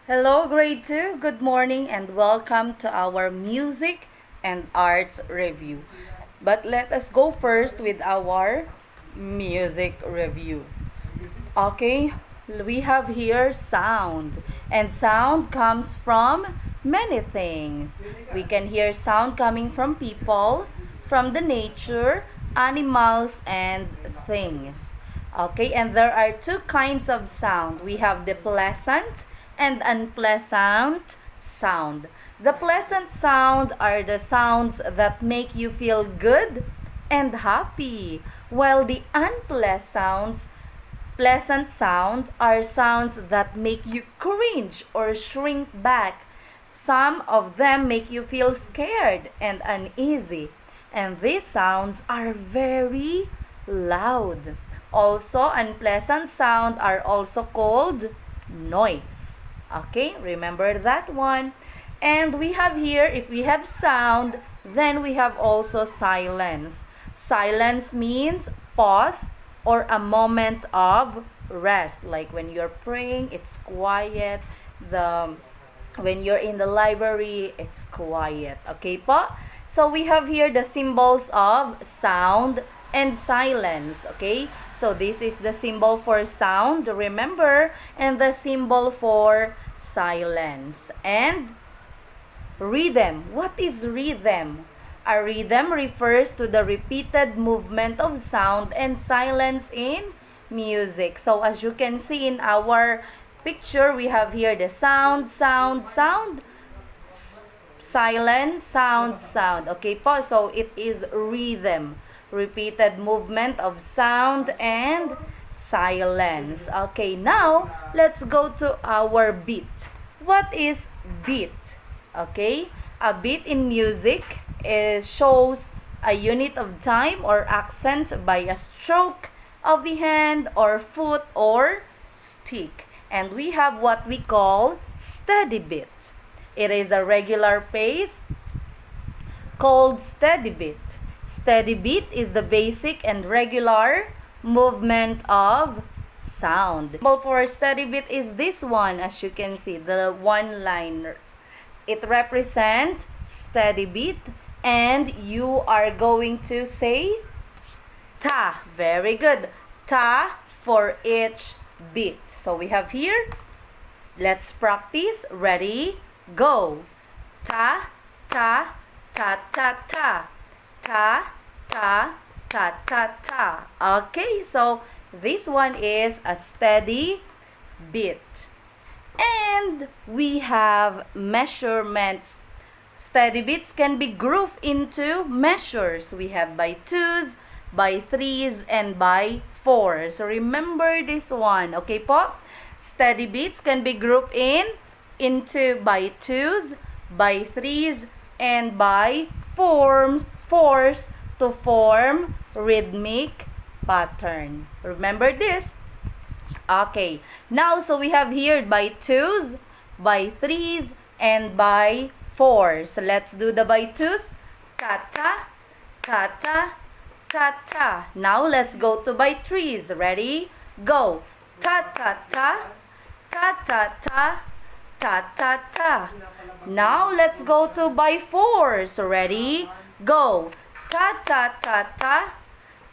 Hello, grade 2. Good morning and welcome to our music and arts review. But let us go first with our music review. Okay, we have here sound. And sound comes from many things. We can hear sound coming from people, from the nature, animals, and things. Okay, and there are two kinds of sound. We have the pleasant and unpleasant sound. The pleasant sound are the sounds that make you feel good and happy, while the pleasant sound are sounds that make you cringe or shrink back. Some of them make you feel scared and uneasy, and these sounds are very loud. Also, unpleasant sound are also called noise. Okay, remember that one. And we have here, if we have sound, then we have also silence. Silence means pause or a moment of rest. Like when you're praying, it's quiet. When you're in the library, it's quiet. Okay po? So we have here the symbols of sound and silence. Okay? So this is the symbol for sound, remember, and the symbol for silence. And rhythm. What is rhythm? A rhythm refers to the repeated movement of sound and silence in music. So as you can see in our picture, we have here the sound, sound, sound, silence, sound, sound. Okay po? So it is rhythm. Repeated movement of sound and silence. Okay, now let's go to our beat. What is beat? Okay, a beat in music shows a unit of time or accent by a stroke of the hand or foot or stick. And we have what we call steady beat. It is a regular pace called steady beat. Steady beat is the basic and regular movement of sound. The symbol for steady beat is this one, as you can see, the one liner. It represents steady beat, and you are going to say ta. Very good. Ta for each beat. So we have here, let's practice. Ready, go. Ta, ta, ta, ta, ta. Ta, ta, ta, ta, ta. Okay, so this one is a steady beat. And we have measurements. Steady beats can be grouped into measures. We have by twos, by threes, and by fours. So remember this one. Okay po? Steady beats can be grouped into by twos, by threes, and by fours to form rhythmic pattern. Remember this? Okay. Now, so we have here by twos, by threes, and by fours. So let's do the by twos. Ta-ta, ta-ta, ta-ta. Now, let's go to by threes. Ready? Go. Ta-ta-ta, ta-ta-ta, ta-ta-ta. Now, let's go to by fours. Ready? Go. Ta-ta-ta-ta,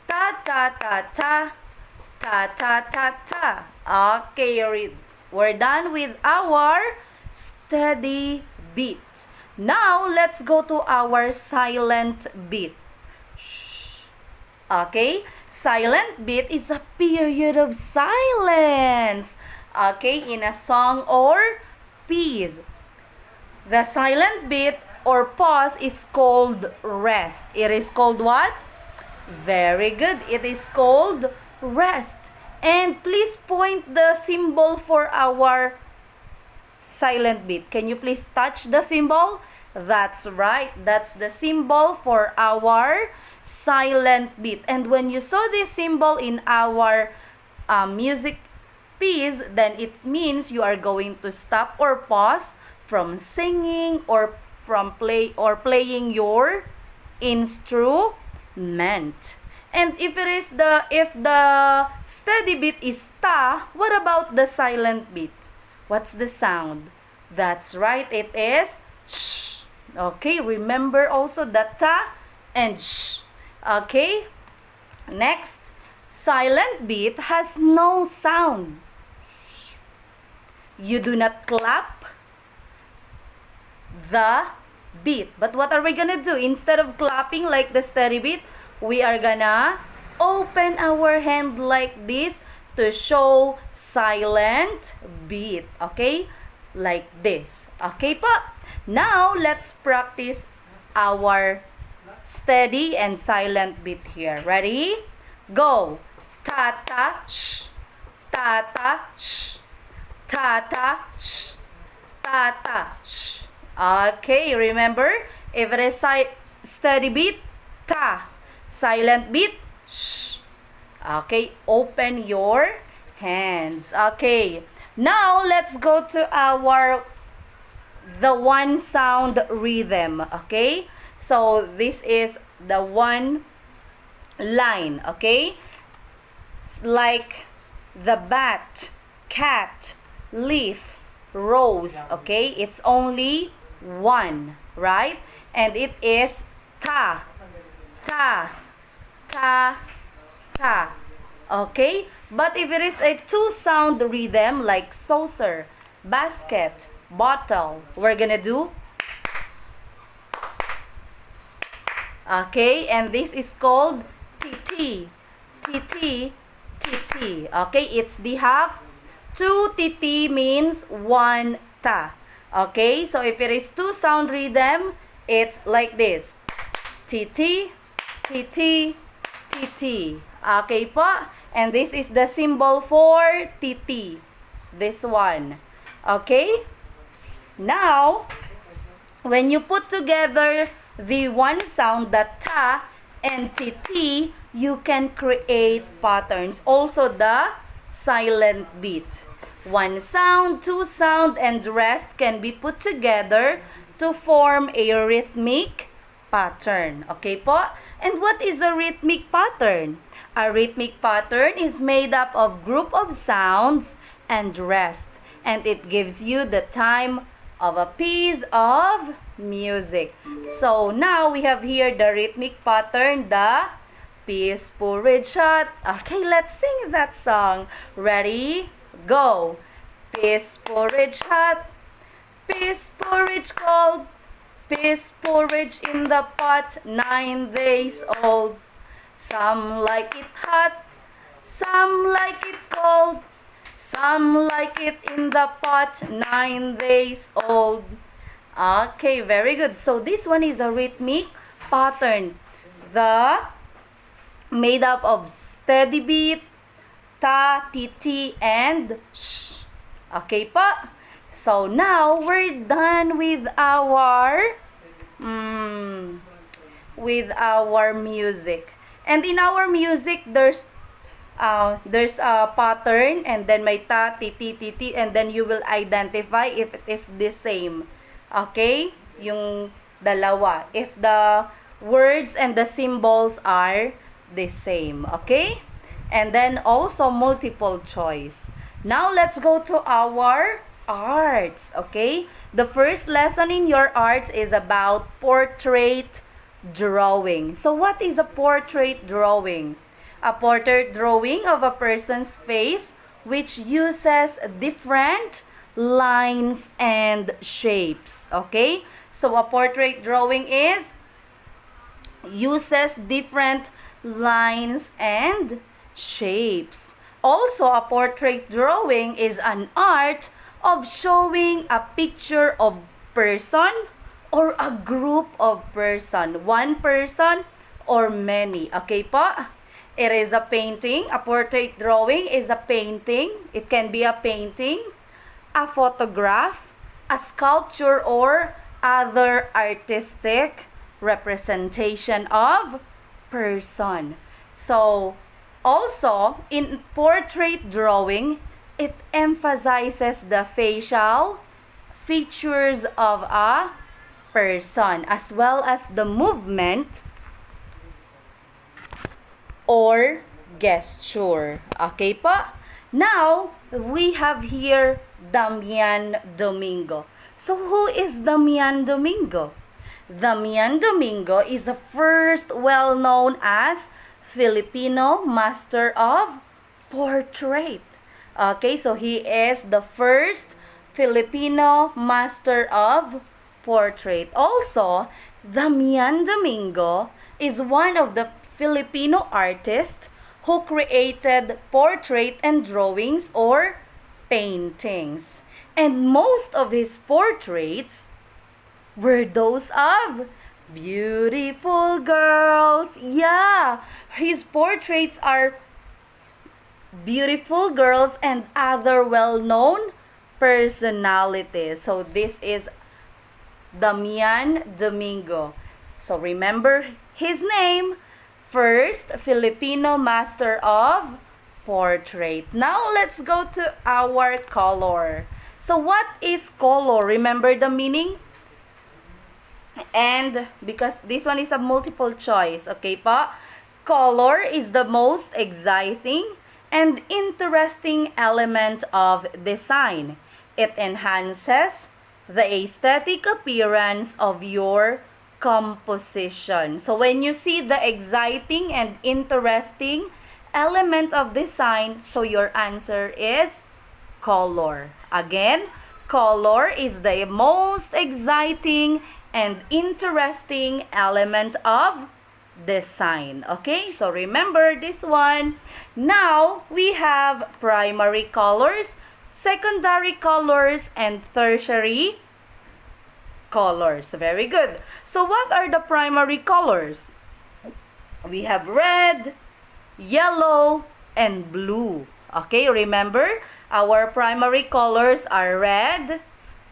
ta-ta-ta-ta, ta-ta-ta-ta. Okay, we're done with our steady beat. Now, let's go to our silent beat. Shh. Okay, silent beat is a period of silence. Okay, in a song or piece. The silent beat or pause is called rest. It is called what? Very good. It is called rest. And please point the symbol for our silent beat. Can you please touch the symbol? That's right. That's the symbol for our silent beat. And when you saw this symbol in our music piece, then it means you are going to stop or pause from singing or from playing your instrument. And if the steady beat is ta, what about the silent beat? What's the sound? That's right, it is sh. Okay, remember also the ta and sh. Okay, next, silent beat has no sound. You do not clap the beat. But what are we gonna do? Instead of clapping like the steady beat, we are gonna open our hand like this to show silent beat. Okay? Like this. Okay po? Now, let's practice our steady and silent beat here. Ready? Go! Ta-ta, sh. Ta-ta, sh. Ta-ta, sh. Ta-ta, sh. Okay, remember, if it is steady beat, ta. Silent beat, sh. Okay, open your hands. Okay, now let's go to the one sound rhythm. Okay, so this is the one line. Okay, it's like the bat, cat, leaf, rose. Okay, it's only one, right? And it is ta, ta, ta, ta. Okay, but if it is a two sound rhythm like saucer, basket, bottle, we're gonna do. Okay, and this is called TT, TT, TT. Okay, it's the half. 2 TT means 1 ta. Okay, so if it is two sound rhythm, it's like this. TT, TT, TT. Okay po? And this is the symbol for TT. This one. Okay? Now, when you put together the one sound, the ta and TT, you can create patterns. Also the silent beat. One sound, two sound, and the rest can be put together to form a rhythmic pattern. Okay po? And what is a rhythmic pattern? A rhythmic pattern is made up of group of sounds and rest. And it gives you the time of a piece of music. So now we have here the rhythmic pattern, the Peace Porridge Shot. Okay, let's sing that song. Ready? Go! Peace porridge hot, peace porridge cold, peace porridge in the pot, 9 days old. Some like it hot, some like it cold, some like it in the pot, 9 days old. Okay, very good. So this one is a rhythmic pattern. The made up of steady beat, ta, TT, and sh. Okay po? So now we're done with our music. And in our music, there's a pattern, and then may ta, TT, TT, and then you will identify if it is the same. Okay? Yung dalawa. If the words and the symbols are the same. Okay? And then also multiple choice. Now let's go to our arts. Okay? The first lesson in your arts is about portrait drawing. So what is a portrait drawing? A portrait drawing of a person's face which uses different lines and shapes. Okay? So a portrait drawing uses different lines and shapes. Also, a portrait drawing is an art of showing a picture of person or a group of person. One person or many. Okay po? It is a painting. A portrait drawing is a painting. It can be a painting, a photograph, a sculpture, or other artistic representation of person. So, also, in portrait drawing, it emphasizes the facial features of a person as well as the movement or gesture. Okay po? Now, we have here Damian Domingo. So who is Damian Domingo? Damian Domingo is the first well-known as Filipino master of portrait. Okay, so he is the first Filipino master of portrait. Also, Damian Domingo is one of the Filipino artists who created portrait and drawings or paintings. And most of his portraits were those of beautiful girls. Yeah, his portraits are beautiful girls and other well-known personalities. So this is Damian Domingo. So remember his name. First Filipino master of portrait. Now let's go to our color. So what is color? Remember the meaning? And because this one is a multiple choice, okay pa? Color is the most exciting and interesting element of design. It enhances the aesthetic appearance of your composition. So when you see the exciting and interesting element of design, so your answer is color. Again, color is the most exciting and interesting element of design. Okay, so remember this one. Now we have primary colors, secondary colors, and tertiary colors. Very good. So what are the primary colors? We have red, yellow, and blue. Okay, remember our primary colors are red,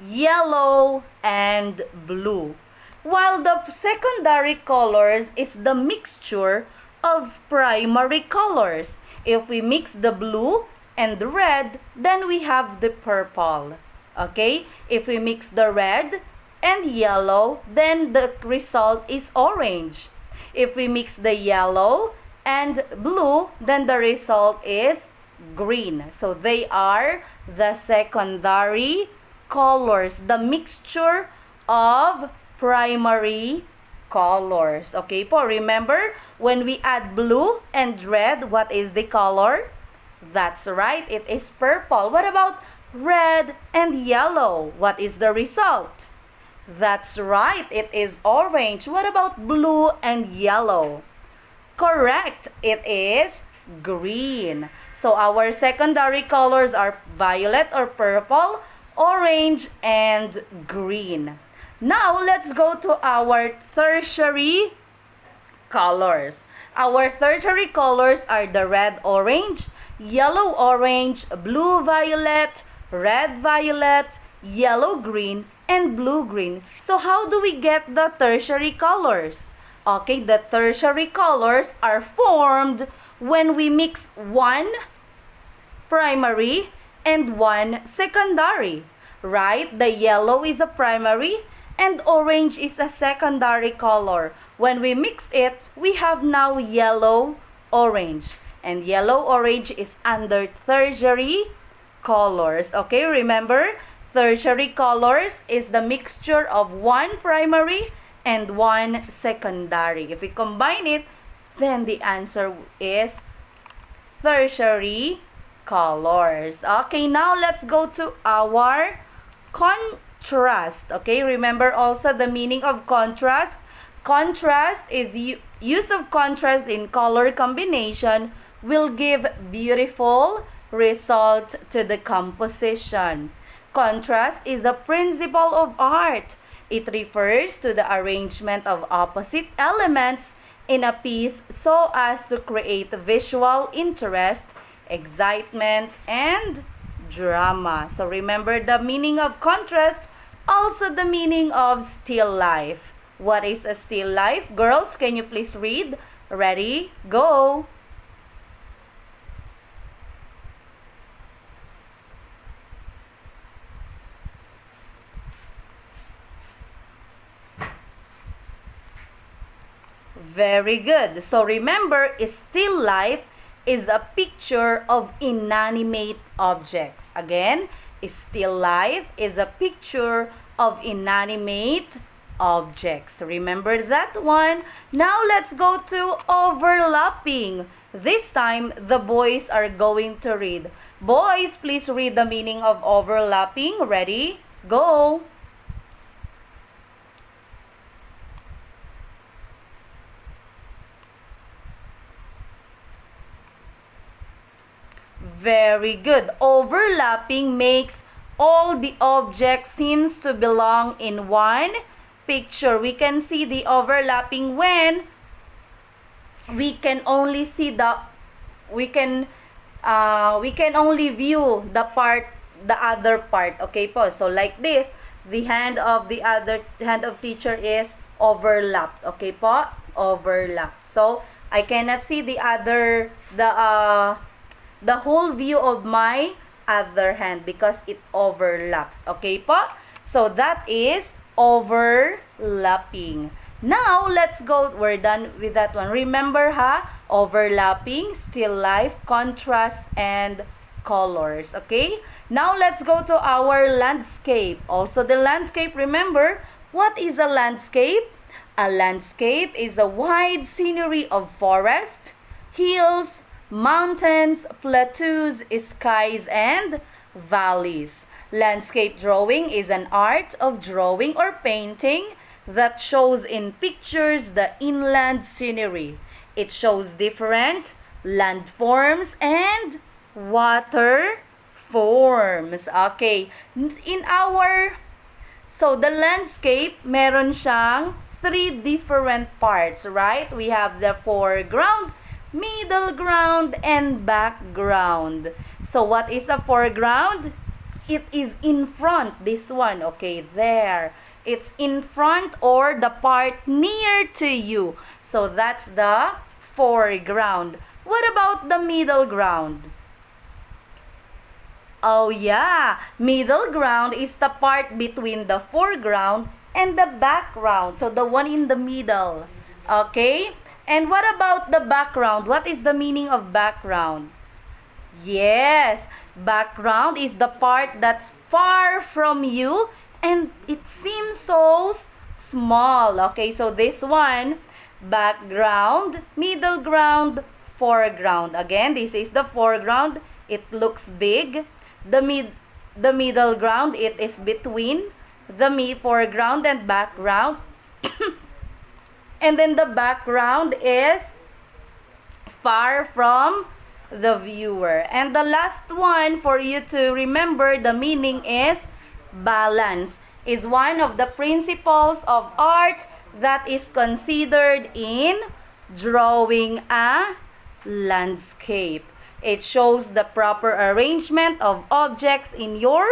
yellow, and blue. While the secondary colors is the mixture of primary colors. If we mix the blue and the red, then we have the purple. Okay? If we mix the red and yellow, then the result is orange. If we mix the yellow and blue, then the result is green. So they are the secondary colors, the mixture of primary colors. Okay po, remember when we add blue and red, what is the color? That's right, it is purple. What about red and yellow? What is the result? That's right, it is orange. What about blue and yellow? Correct, it is green. So our secondary colors are violet or purple, orange, and green. Now let's go to our tertiary colors. Our tertiary colors are the red-orange, yellow-orange, blue-violet, red-violet, yellow-green, and blue-green. So how do we get the tertiary colors? Okay, the tertiary colors are formed when we mix one primary and one secondary. Right? The yellow is a primary and orange is a secondary color. When we mix it, we have now yellow-orange. And yellow-orange is under tertiary colors. Okay, remember, tertiary colors is the mixture of one primary and one secondary. If we combine it, then the answer is tertiary colors. Okay, now let's go to our contrast. Okay, remember also the meaning of contrast. Contrast is use of contrast in color combination will give beautiful result to the composition. Contrast is a principle of art. It refers to the arrangement of opposite elements in a piece so as to create visual interest, excitement, and drama. So remember the meaning of contrast, also the meaning of still life. What is a still life? Girls, can you please read? Ready? Go! Very good. So remember, still life is a picture of inanimate objects. Again, still life is a picture of inanimate objects. Remember that one? Now let's go to overlapping. This time, the boys are going to read. Boys, please read the meaning of overlapping. Ready? Go! Very good. Overlapping makes all the objects seems to belong in one picture. We can see the overlapping when we can only see we can only view the other part. Okay po. So like this, the hand of teacher is overlapped. Okay po? Overlapped. So I cannot see the whole view of my other hand because it overlaps. Okay po? So that is overlapping. Now, let's go. We're done with that one. Remember ha? Overlapping, still life, contrast, and colors. Okay? Now, let's go to our landscape. Also, the landscape, remember, what is a landscape? A landscape is a wide scenery of forest, hills, mountains, plateaus, skies, and valleys. Landscape drawing is an art of drawing or painting that shows in pictures the inland scenery. It shows different landforms and water forms. Okay. So the landscape, meron siyang 3 different parts, right? We have the foreground, middle ground, and background. So what is the foreground? It is in front, this one, okay, there. It's in front or the part near to you. So that's the foreground. What about the middle ground? Oh yeah, middle ground is the part between the foreground and the background. So the one in the middle, okay? And what about the background? What is the meaning of background? Yes, background is the part that's far from you and it seems so small. Okay, so this one, background, middle ground, foreground. Again, this is the foreground. It looks big. The middle ground, it is between the foreground and background. And then the background is far from the viewer. And the last one for you to remember the meaning is balance. Is one of the principles of art that is considered in drawing a landscape. It shows the proper arrangement of objects in your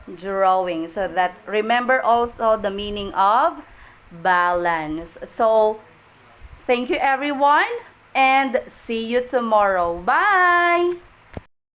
drawing. So that remember also the meaning of balance. So thank you everyone and see you tomorrow. Bye!